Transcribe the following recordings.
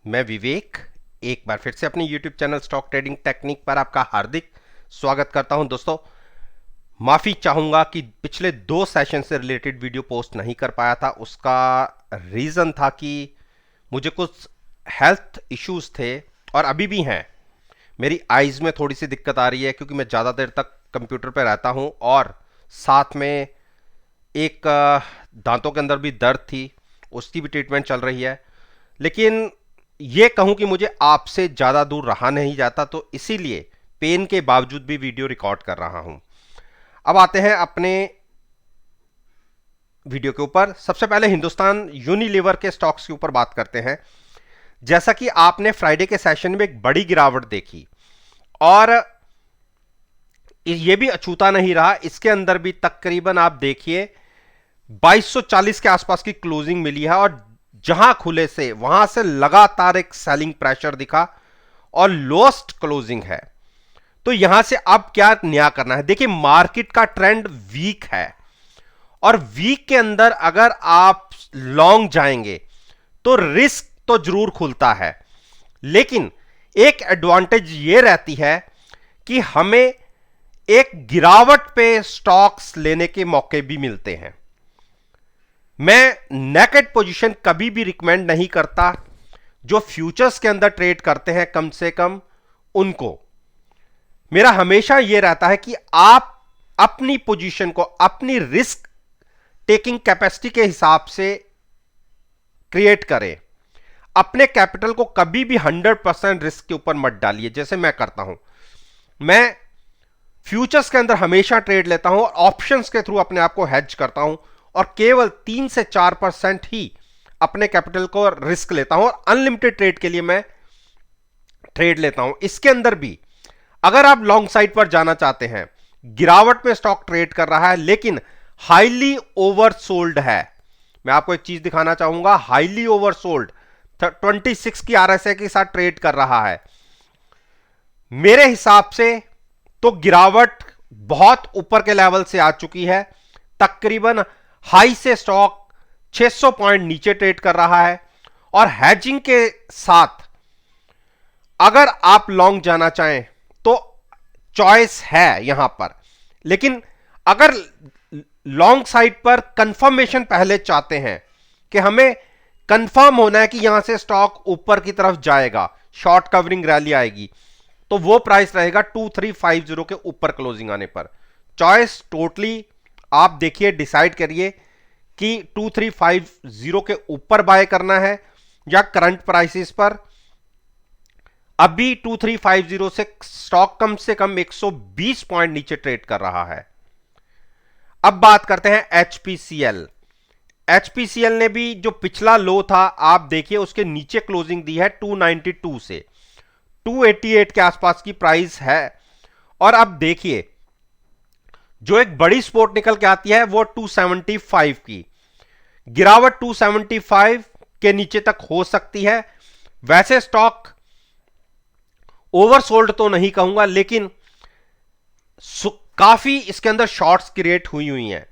मैं विवेक एक बार फिर से अपने YouTube channel stock trading technique पर आपका हार्दिक स्वागत करता हूं। दोस्तों, माफ़ी चाहूँगा कि पिछले 2 सेशन से रिलेटेड वीडियो पोस्ट नहीं कर पाया था। उसका रीज़न था कि मुझे कुछ हेल्थ इश्यूज थे और अभी भी हैं। मेरी आइज़ में थोड़ी सी दिक्कत आ रही है क्योंकि मैं ज़्यादा देर तक कंप्यूटर पर रहता हूं और साथ में एक दांतों के अंदर भी दर्द थी, उसकी भी ट्रीटमेंट चल रही है। लेकिन ये कहूं कि मुझे आपसे ज़्यादा दूर रहा नहीं जाता, तो इसीलिए पेन के बावजूद भी वीडियो रिकॉर्ड कर रहा हूं। अब आते हैं अपने वीडियो के ऊपर। सबसे पहले हिंदुस्तान यूनिलीवर के स्टॉक्स के ऊपर बात करते हैं। जैसा कि आपने फ्राइडे के सेशन में एक बड़ी गिरावट देखी और ये भी अछूता नहीं रहा, इसके अंदर भी तकरीबन आप देखिए 2240 के आसपास की क्लोजिंग मिली है और जहां खुले से वहां से लगातार एक सेलिंग प्रेशर दिखा और लोएस्ट क्लोजिंग है। तो यहां से अब क्या नया करना है? देखिए, मार्केट का ट्रेंड वीक है और वीक के अंदर अगर आप लॉन्ग जाएंगे तो रिस्क तो जरूर खुलता है, लेकिन एक एडवांटेज ये रहती है कि हमें एक गिरावट पे स्टॉक्स लेने के मौके भी मिलते हैं। मैं नेकेड पोजीशन कभी भी रिकमेंड नहीं करता। जो फ्यूचर्स के अंदर ट्रेड करते हैं कम से कम उनको मेरा हमेशा यह रहता है कि आप अपनी पोजीशन को अपनी रिस्क टेकिंग कैपेसिटी के हिसाब से क्रिएट करें। अपने कैपिटल को कभी भी 100% रिस्क के ऊपर मत डालिए, जैसे मैं करता हूं। मैं फ्यूचर्स के अंदर हमेशा ट्रेड लेता हूं और ऑप्शंस के थ्रू अपने आप को हेज करता हूं और केवल 3 से 4% ही अपने कैपिटल को रिस्क लेता हूं और अनलिमिटेड ट्रेड के लिए मैं ट्रेड लेता हूं। इसके अंदर भी अगर आप लॉन्ग साइड पर जाना चाहते हैं, गिरावट में स्टॉक ट्रेड कर रहा है लेकिन हाईली ओवरसोल्ड है, मैं आपको एक चीज दिखाना चाहूंगा। हाईली ओवरसोल्ड 26 की आरएसआई के साथ ट्रेड कर रहा है, मेरे हिसाब से तो गिरावट बहुत ऊपर के लेवल से आ चुकी है। तकरीबन हाई से स्टॉक 600 पॉइंट नीचे ट्रेड कर रहा है और हैजिंग के साथ अगर आप लॉन्ग जाना चाहें तो चॉइस है यहां पर। लेकिन अगर लॉन्ग साइड पर कंफर्मेशन पहले चाहते हैं कि हमें कंफर्म होना है कि यहां से स्टॉक ऊपर की तरफ जाएगा, शॉर्ट कवरिंग रैली आएगी, तो वो प्राइस रहेगा 2350 के ऊपर क्लोजिंग आने पर। चॉइस टोटली आप देखिए, डिसाइड करिए कि 2350 के ऊपर बाय करना है या करंट प्राइसेस पर। अभी 2350 से स्टॉक कम से कम 120 पॉइंट नीचे ट्रेड कर रहा है। अब बात करते हैं एचपीसीएल। एचपीसीएल ने भी जो पिछला लो था, आप देखिए उसके नीचे क्लोजिंग दी है 292 से 288 के आसपास की प्राइस है। और अब देखिए, जो एक बड़ी सपोर्ट निकल के आती है वो 275 की गिरावट 275 के नीचे तक हो सकती है। वैसे स्टॉक ओवरसोल्ड तो नहीं कहूंगा, लेकिन काफी इसके अंदर शॉर्ट्स क्रिएट हुई हैं।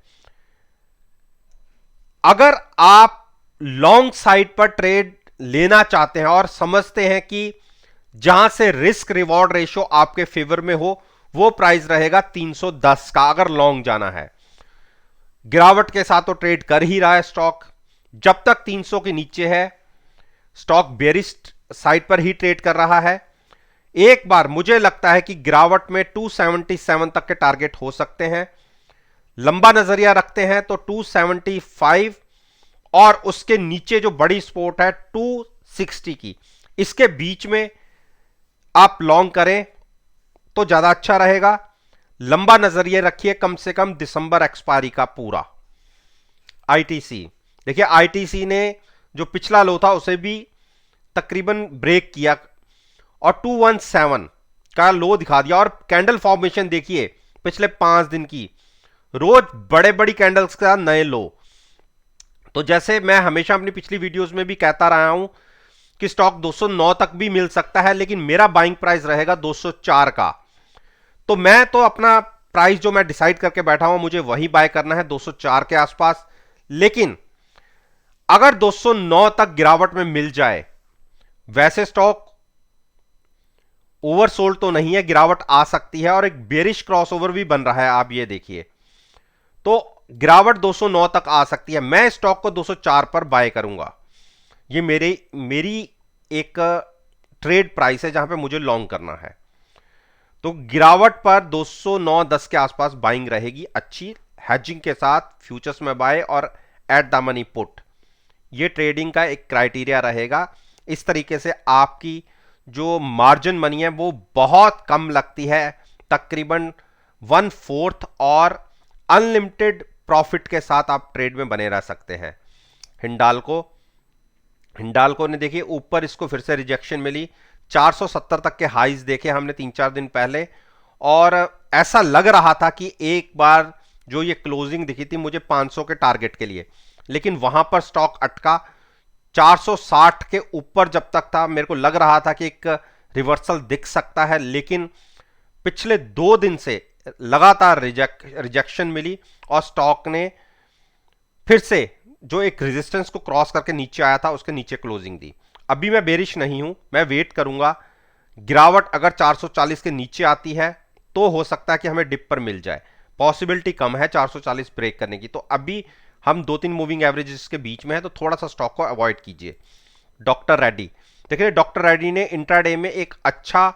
अगर आप लॉन्ग साइड पर ट्रेड लेना चाहते हैं और समझते हैं कि जहां से रिस्क रिवॉर्ड रेशियो आपके फेवर में हो, वो प्राइस रहेगा 310 का अगर लॉन्ग जाना है। गिरावट के साथ तो ट्रेड कर ही रहा है स्टॉक। जब तक 300 के नीचे है, स्टॉक बेरिश साइड पर ही ट्रेड कर रहा है। एक बार मुझे लगता है कि गिरावट में 277 तक के टारगेट हो सकते हैं। लंबा नजरिया रखते हैं तो 275 और उसके नीचे जो बड़ी सपोर्ट है 260 की, इसके बीच में आप लॉन्ग करें तो ज्यादा अच्छा रहेगा। लंबा नजरिया रखिए, कम से कम दिसंबर एक्सपायरी का पूरा। आईटीसी देखिए, आईटीसी ने जो पिछला लो था उसे भी तकरीबन ब्रेक किया और 217 का लो दिखा दिया। और कैंडल फॉर्मेशन देखिए पिछले 5 दिन की, रोज बड़े बड़ी कैंडल्स के साथ नए लो। तो जैसे मैं हमेशा अपनी पिछली वीडियोस में भी कहता रहा हूं कि स्टॉक 209 तक भी मिल सकता है, लेकिन मेरा बाइंग प्राइस रहेगा 204 का। तो मैं तो अपना प्राइस जो मैं डिसाइड करके बैठा हूं, मुझे वही बाय करना है 204 के आसपास। लेकिन अगर 209 तक गिरावट में मिल जाए वैसे स्टॉक ओवरसोल्ड तो नहीं है, गिरावट आ सकती है और एक बेरिश क्रॉसओवर भी बन रहा है, आप ये देखिए। तो गिरावट 209 तक आ सकती है। मैं स्टॉक को 204 पर बाय करूंगा। ये मेरी मेरी एक ट्रेड प्राइस है जहां पे मुझे लॉन्ग करना है। तो गिरावट पर 209.10 के आसपास बाइंग रहेगी अच्छी, हेजिंग के साथ फ्यूचर्स में बाय और एट द मनी पुट। ये ट्रेडिंग का एक क्राइटेरिया रहेगा। इस तरीके से आपकी जो मार्जिन मनी है वो बहुत कम लगती है, तकरीबन 1/4, और अनलिमिटेड प्रॉफिट के साथ आप ट्रेड में बने रह सकते हैं। हिंडाल्को हिंडाल्को ने देखिए ऊपर इसको फिर से रिजेक्शन मिली, 470 तक के हाइज देखे हमने 3-4 दिन पहले, और ऐसा लग रहा था कि एक बार जो ये क्लोजिंग दिखी थी मुझे 500 के टारगेट के लिए, लेकिन वहां पर स्टॉक अटका। 460 के ऊपर जब तक था मेरे को लग रहा था कि एक रिवर्सल दिख सकता है, लेकिन पिछले 2 दिन से लगातार रिजेक्शन मिली और स्टॉक ने फिर से जो एक रेजिस्टेंस को क्रॉस करके नीचे आया था उसके नीचे क्लोजिंग दी। अभी मैं बेरिश नहीं हूं, मैं वेट करूंगा। गिरावट अगर 440 के नीचे आती है तो हो सकता है कि हमें डिप पर मिल जाए, पॉसिबिलिटी कम है 440 ब्रेक करने की। तो अभी हम 2-3 मूविंग एवरेजेस के बीच में है, तो थोड़ा सा स्टॉक को अवॉइड कीजिए। डॉक्टर रेड्डी, देखिए डॉक्टर रेड्डी ने इंट्राडे में एक अच्छा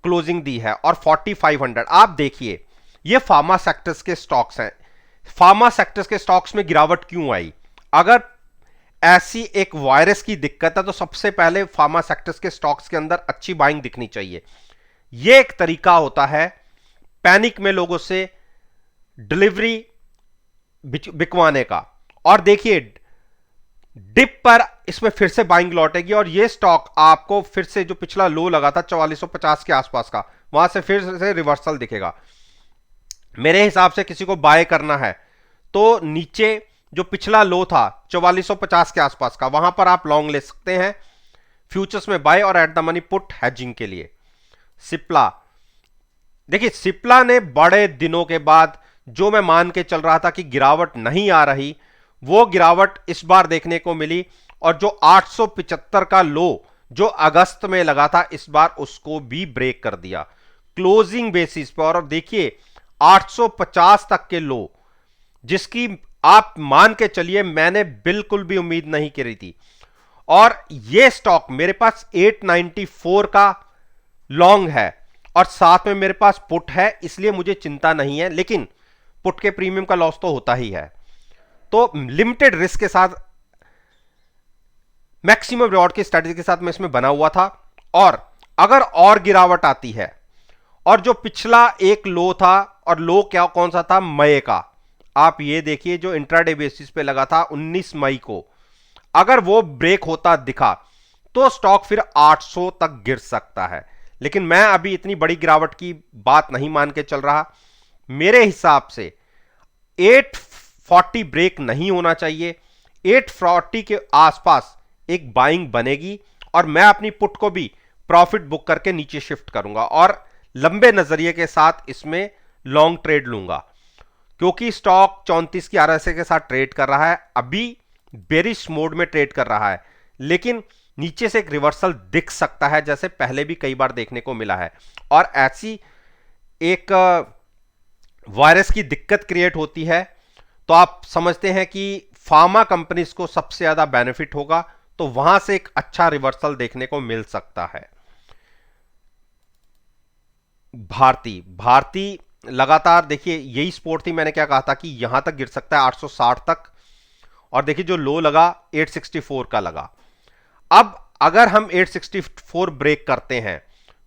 क्लोजिंग दी है और 4500। आप देखिए ये फार्मा सेक्टर्स के स्टॉक्स हैं। फार्मा सेक्टर्स के स्टॉक्स में गिरावट क्यों आई? अगर ऐसी एक वायरस की दिक्कत है तो सबसे पहले फार्मा सेक्टर्स के स्टॉक्स के अंदर अच्छी बाइंग दिखनी चाहिए। यह एक तरीका होता है पैनिक में लोगों से डिलीवरी बिकवाने का। और देखिए डिप पर इसमें फिर से बाइंग लौटेगी और यह स्टॉक आपको फिर से जो पिछला लो लगा था 4450 के आसपास का, वहां से फिर से रिवर्सल दिखेगा। मेरे हिसाब से किसी को बाय करना है तो नीचे जो पिछला लो था 4450 के आसपास का, वहां पर आप लॉन्ग ले सकते हैं फ्यूचर्स में बाय और at the money put hedging के लिए। सिप्ला, देखिए सिप्ला ने बड़े दिनों के बाद, जो मैं मान के चल रहा था कि गिरावट नहीं आ रही, वो गिरावट इस बार देखने को मिली और जो 875 का लो जो अगस्त में लगा था इस बार उसको भी ब्रेक कर दिया क्लोजिंग बेसिस पर। और देखिए 850 तक के लो, जिसकी आप मान के चलिए मैंने बिल्कुल भी उम्मीद नहीं करी थी। और यह स्टॉक मेरे पास 894 का लॉन्ग है और साथ में मेरे पास पुट है, इसलिए मुझे चिंता नहीं है, लेकिन पुट के प्रीमियम का लॉस तो होता ही है। तो लिमिटेड रिस्क के साथ, मैक्सिमम रिवॉर्ड की स्ट्रेटजी के साथ मैं इसमें बना हुआ था। और अगर और गिरावट आती है, और जो पिछला एक लो था, और लो क्या कौन सा था, मई का, आप ये देखिए जो इंट्राडे बेसिस पे लगा था 19 मई को, अगर वो ब्रेक होता दिखा तो स्टॉक फिर 800 तक गिर सकता है। लेकिन मैं अभी इतनी बड़ी गिरावट की बात नहीं मान के चल रहा। मेरे हिसाब से 840 ब्रेक नहीं होना चाहिए, 840 के आसपास एक बाइंग बनेगी और मैं अपनी पुट को भी प्रॉफिट बुक करके नीचे शिफ्ट करूंगा और लंबे नजरिए के साथ इसमें लॉन्ग ट्रेड लूंगा, क्योंकि स्टॉक 34 की आरएसए के साथ ट्रेड कर रहा है, अभी बेरिश मोड में ट्रेड कर रहा है, लेकिन नीचे से एक रिवर्सल दिख सकता है जैसे पहले भी कई बार देखने को मिला है। और ऐसी एक वायरस की दिक्कत क्रिएट होती है तो आप समझते हैं कि फार्मा कंपनीज को सबसे ज्यादा बेनिफिट होगा, तो वहां से एक अच्छा रिवर्सल देखने को मिल सकता है। भारती भारती लगातार देखिए यही स्पोर्ट थी, मैंने क्या कहा था कि यहां तक गिर सकता है 860 तक, और देखिए जो लो लगा 864 का लगा। अब अगर हम 864 ब्रेक करते हैं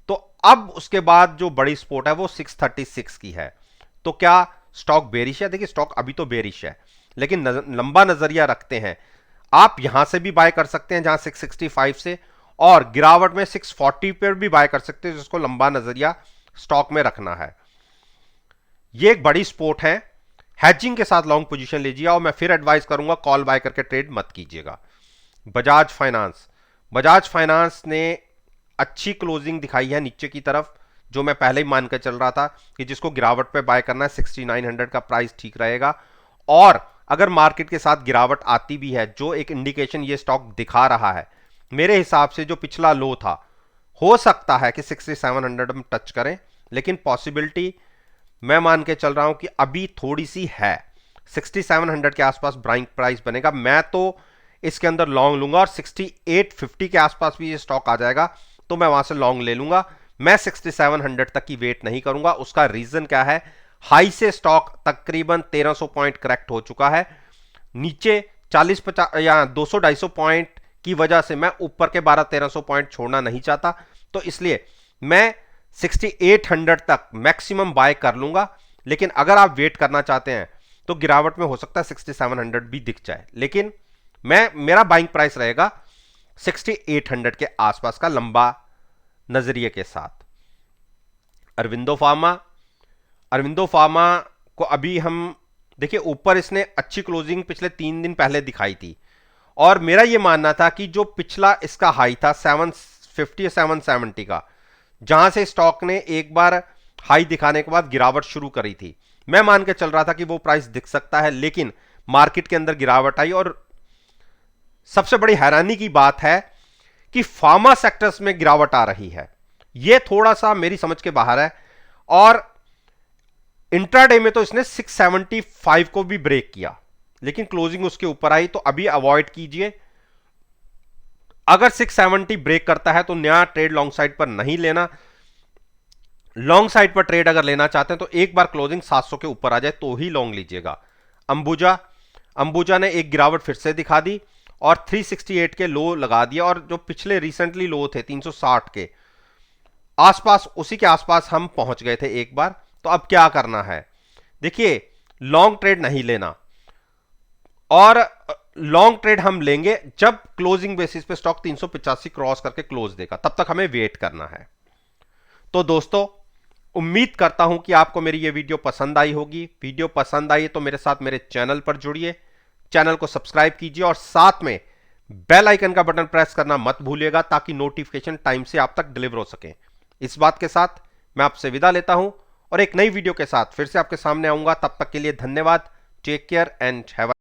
तो अब उसके बाद जो बड़ी सपोर्ट है वो 636 की है। तो क्या स्टॉक बेरिश है? देखिए स्टॉक अभी तो बेरिश है, लेकिन लंबा नजरिया रखते हैं, आप यहां से भी बाय कर सकते हैं जहां 665 से, और गिरावट में 640 पर भी बाय कर सकते हैं, जिसको लंबा नजरिया स्टॉक में रखना है। ये एक बड़ी सपोर्ट है, हैजिंग के साथ लॉन्ग पोजीशन लीजिए, और मैं फिर एडवाइस करूंगा कॉल बाय करके ट्रेड मत कीजिएगा। बजाज फाइनेंस, बजाज फाइनेंस ने अच्छी क्लोजिंग दिखाई है नीचे की तरफ, जो मैं पहले ही मान कर चल रहा था कि जिसको गिरावट पे बाय करना है 6900 का प्राइस ठीक रहेगा। और अगर मार्केट के साथ गिरावट आती भी है, जो एक इंडिकेशन ये स्टॉक दिखा रहा है मेरे हिसाब से जो पिछला लो था, हो सकता है कि 6700 हम टच करें, लेकिन पॉसिबिलिटी मैं मान के चल रहा हूं कि अभी थोड़ी सी है। 6700 के आसपास बाइंग प्राइस बनेगा, मैं तो इसके अंदर लॉन्ग लूंगा, और 6850 के आसपास भी ये स्टॉक आ जाएगा तो मैं वहां से लॉन्ग ले लूंगा। मैं 6700 तक की वेट नहीं करूंगा। उसका रीजन क्या है, हाई से स्टॉक तकरीबन 1300 पॉइंट करेक्ट हो चुका है, नीचे 40-50 या 200-250 पॉइंट की वजह से मैं ऊपर के 1200-1300 पॉइंट छोड़ना नहीं चाहता, तो इसलिए मैं 6800 तक मैक्सिमम बाय कर लूंगा। लेकिन अगर आप वेट करना चाहते हैं तो गिरावट में हो सकता है 6700 भी दिख जाए, लेकिन मेरा बाइंग प्राइस रहेगा 6800 के आसपास का लंबा नजरिए के साथ। अरविंदो फार्मा को अभी हम देखिए, ऊपर इसने अच्छी क्लोजिंग पिछले 3 दिन पहले दिखाई थी, और मेरा यह मानना था कि जो पिछला इसका हाई था 750 या 770 का, जहां से स्टॉक ने एक बार हाई दिखाने के बाद गिरावट शुरू करी थी, मैं मान के चल रहा था कि वो प्राइस दिख सकता है, लेकिन मार्केट के अंदर गिरावट आई। और सबसे बड़ी हैरानी की बात है कि फार्मा सेक्टर्स में गिरावट आ रही है, यह थोड़ा सा मेरी समझ के बाहर है। और इंट्राडे में तो इसने 675 को भी ब्रेक किया, लेकिन क्लोजिंग उसके ऊपर आई, तो अभी अवॉइड कीजिए। अगर 670 ब्रेक करता है तो नया ट्रेड लॉन्ग साइड पर नहीं लेना। लॉन्ग साइड पर ट्रेड अगर लेना चाहते हैं तो एक बार क्लोजिंग 700 के ऊपर आ जाए तो ही लॉन्ग लीजिएगा। अंबुजा ने एक गिरावट फिर से दिखा दी और 368 के लो लगा दिया, और जो पिछले रिसेंटली लो थे 360 के आसपास, उसी के आसपास हम पहुंच गए थे एक बार। तो अब क्या करना है, देखिए, लॉन्ग ट्रेड नहीं लेना, और लॉन्ग ट्रेड हम लेंगे जब क्लोजिंग बेसिस पे स्टॉक 385 क्रॉस करके क्लोज देगा, तब तक हमें वेट करना है। तो दोस्तों, उम्मीद करता हूं कि आपको मेरी ये वीडियो पसंद आई होगी। वीडियो पसंद आई तो मेरे साथ मेरे चैनल पर जुड़िए, चैनल को सब्सक्राइब कीजिए, और साथ में बेल आइकन का बटन प्रेस करना मत भूलिएगा, ताकि नोटिफिकेशन टाइम से आप तक डिलीवर हो सके। इस बात के साथ मैं आपसे विदा लेता हूं, और एक नई वीडियो के साथ फिर से आपके सामने आऊंगा। तब तक के लिए धन्यवाद। Take care and have